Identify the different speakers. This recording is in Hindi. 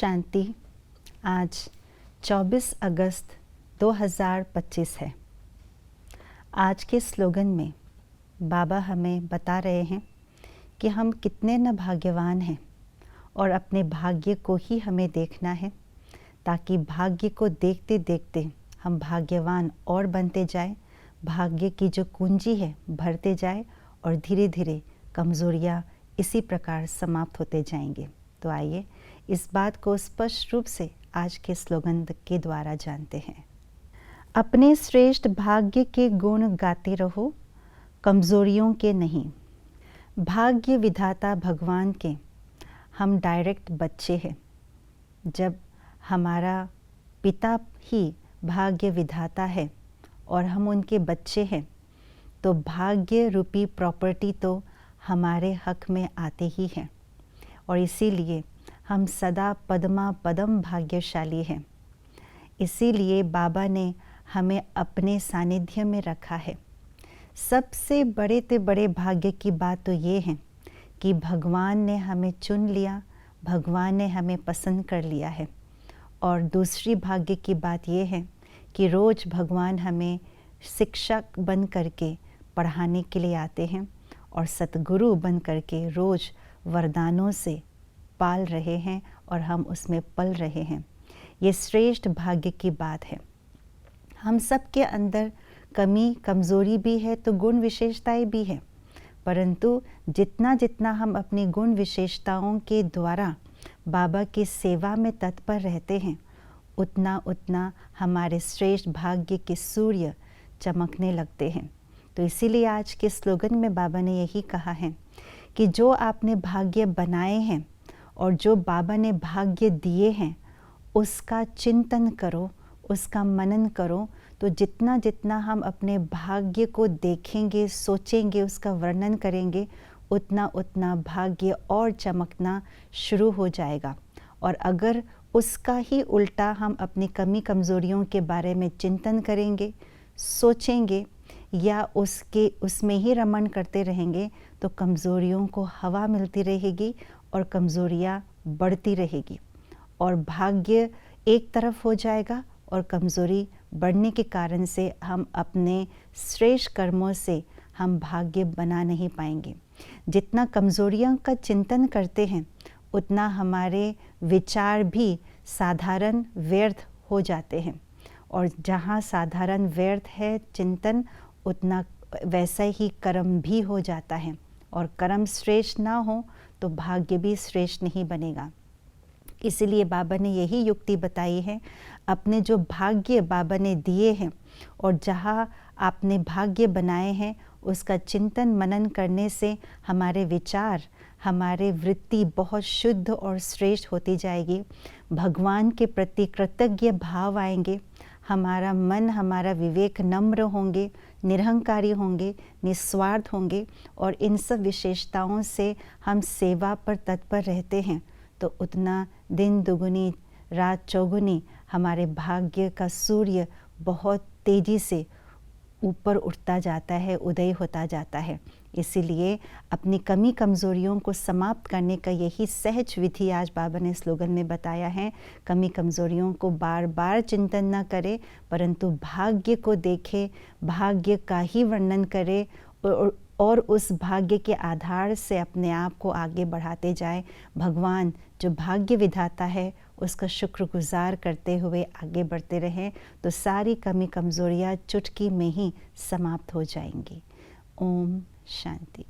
Speaker 1: शांति। आज 24 अगस्त 2025 है। आज के स्लोगन में बाबा हमें बता रहे हैं कि हम कितने न भाग्यवान हैं और अपने भाग्य को ही हमें देखना है, ताकि भाग्य को देखते देखते हम भाग्यवान और बनते जाए, भाग्य की जो कुंजी है भरते जाए और धीरे धीरे कमज़ोरियाँ इसी प्रकार समाप्त होते जाएंगे। तो आइए इस बात को स्पष्ट रूप से आज के स्लोगन के द्वारा जानते हैं। अपने श्रेष्ठ भाग्य के गुण गाते रहो, कमज़ोरियों के नहीं। भाग्य विधाता भगवान के हम डायरेक्ट बच्चे हैं। जब हमारा पिता ही भाग्य विधाता है और हम उनके बच्चे हैं, तो भाग्य रूपी प्रॉपर्टी तो हमारे हक में आते ही हैं और इसीलिए हम सदा पद्मा पदम भाग्यशाली हैं। इसीलिए बाबा ने हमें अपने सानिध्य में रखा है। सबसे बड़े से बड़े भाग्य की बात तो ये है कि भगवान ने हमें चुन लिया, भगवान ने हमें पसंद कर लिया है। और दूसरी भाग्य की बात ये है कि रोज़ भगवान हमें शिक्षक बन करके पढ़ाने के लिए आते हैं और सतगुरु बन करके रोज़ वरदानों से पाल रहे हैं और हम उसमें पल रहे हैं। ये श्रेष्ठ भाग्य की बात है। हम सब के अंदर कमी कमज़ोरी भी है तो गुण विशेषताएं भी हैं, परंतु जितना जितना हम अपनी गुण विशेषताओं के द्वारा बाबा की सेवा में तत्पर रहते हैं, उतना उतना हमारे श्रेष्ठ भाग्य के सूर्य चमकने लगते हैं। तो इसीलिए आज के स्लोगन में बाबा ने यही कहा है कि जो आपने भाग्य बनाए हैं और जो बाबा ने भाग्य दिए हैं, उसका चिंतन करो, उसका मनन करो। तो जितना जितना हम अपने भाग्य को देखेंगे, सोचेंगे, उसका वर्णन करेंगे, उतना उतना भाग्य और चमकना शुरू हो जाएगा। और अगर उसका ही उल्टा हम अपनी कमी कमज़ोरियों के बारे में चिंतन करेंगे, सोचेंगे या उसमें ही रमण करते रहेंगे, तो कमज़ोरियों को हवा मिलती रहेगी और कमज़ोरियाँ बढ़ती रहेगी और भाग्य एक तरफ हो जाएगा और कमज़ोरी बढ़ने के कारण से हम अपने श्रेष्ठ कर्मों से हम भाग्य बना नहीं पाएंगे। जितना कमज़ोरियों का चिंतन करते हैं, उतना हमारे विचार भी साधारण व्यर्थ हो जाते हैं और जहाँ साधारण व्यर्थ है चिंतन, उतना वैसा ही कर्म भी हो जाता है और कर्म श्रेष्ठ ना हो तो भाग्य भी श्रेष्ठ नहीं बनेगा। इसीलिए बाबा ने यही युक्ति बताई है। अपने जो भाग्य बाबा ने दिए हैं और जहाँ आपने भाग्य बनाए हैं, उसका चिंतन मनन करने से हमारे विचार, हमारे वृत्ति बहुत शुद्ध और श्रेष्ठ होती जाएगी। भगवान के प्रति कृतज्ञ भाव आएंगे, हमारा मन, हमारा विवेक नम्र होंगे, निरहंकारी होंगे, निस्वार्थ होंगे और इन सब विशेषताओं से हम सेवा पर तत्पर रहते हैं, तो उतना दिन दुगुनी रात चौगुनी हमारे भाग्य का सूर्य बहुत तेज़ी से ऊपर उठता जाता है, उदय होता जाता है। इसीलिए अपनी कमी कमज़ोरियों को समाप्त करने का यही सहज विधि आज बाबा ने स्लोगन में बताया है। कमी कमज़ोरियों को बार बार चिंतन न करे, परंतु भाग्य को देखे, भाग्य का ही वर्णन करे और उस भाग्य के आधार से अपने आप को आगे बढ़ाते जाए। भगवान जो भाग्य विधाता है, उसका शुक्रगुजार करते हुए आगे बढ़ते रहें, तो सारी कमी कमज़ोरियाँ चुटकी में ही समाप्त हो जाएंगी। ओम शांति।